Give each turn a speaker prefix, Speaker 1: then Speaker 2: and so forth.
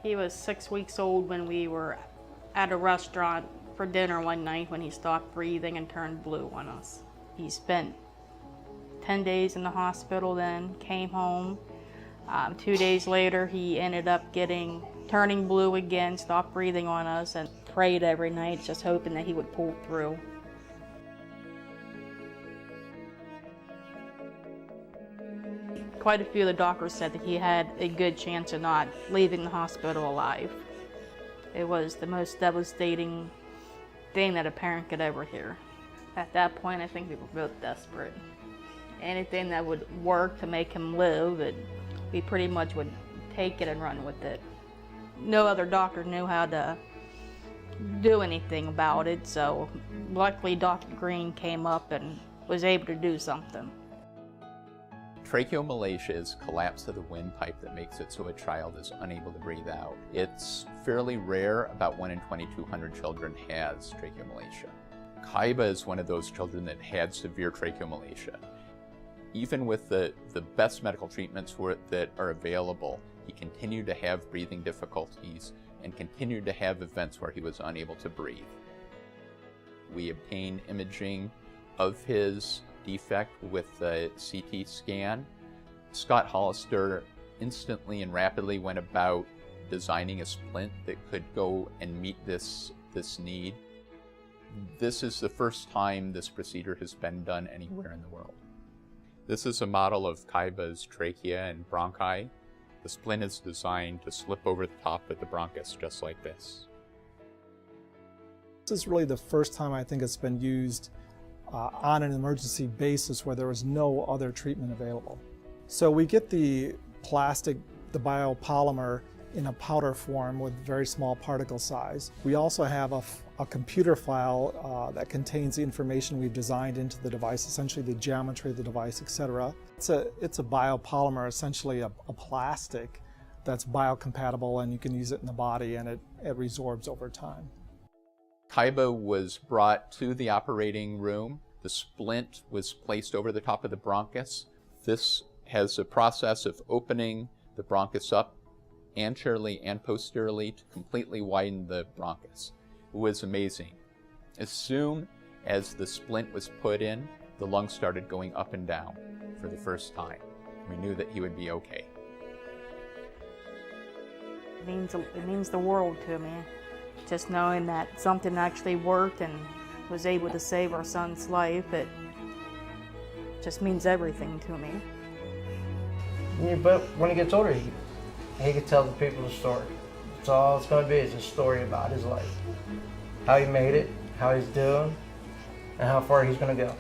Speaker 1: He was 6 weeks old when we were at a restaurant for dinner one night when he stopped breathing and turned blue on us. He spent 10 days in the hospital, then came home. 2 days later, he ended up turning blue again, stopped breathing on us, and prayed every night, just hoping that he would pull through. Quite a few of the doctors said that he had a good chance of not leaving the hospital alive. It was the most devastating thing that a parent could ever hear. At that point, I think we were both desperate. Anything that would work to make him live, we pretty much would take it and run with it. No other doctor knew how to do anything about it, so luckily Dr. Green came up and was able to do something.
Speaker 2: Tracheomalacia is collapse of the windpipe that makes it so a child is unable to breathe out. It's fairly rare, about 1 in 2,200 children has tracheomalacia. Kaiba is one of those children that had severe tracheomalacia. Even with the best medical treatments for it that are available, he continued to have breathing difficulties and continued to have events where he was unable to breathe. We obtained imaging of his defect with the CT scan. Scott Hollister instantly and rapidly went about designing a splint that could go and meet this need. This is the first time this procedure has been done anywhere in the world. This is a model of Kaiba's trachea and bronchi. The splint is designed to slip over the top of the bronchus just like this.
Speaker 3: This is really the first time I think it's been used on an emergency basis where there was no other treatment available. So we get the plastic, the biopolymer, in a powder form with very small particle size. We also have a computer file that contains the information we've designed into the device, essentially the geometry of the device, etc. It's a biopolymer, essentially a plastic that's biocompatible, and you can use it in the body, and it resorbs over time.
Speaker 2: Kaiba was brought to the operating room. The splint was placed over the top of the bronchus. This has a process of opening the bronchus up anteriorly and posteriorly to completely widen the bronchus. It was amazing. As soon as the splint was put in, the lungs started going up and down for the first time. We knew that he would be okay.
Speaker 1: It means the world to me. Just knowing that something actually worked and was able to save our son's life, it just means everything to me.
Speaker 4: Yeah, but when he gets older, he can tell the people the story. That's all it's going to be, is a story about his life. How he made it, how he's doing, and how far he's going to go.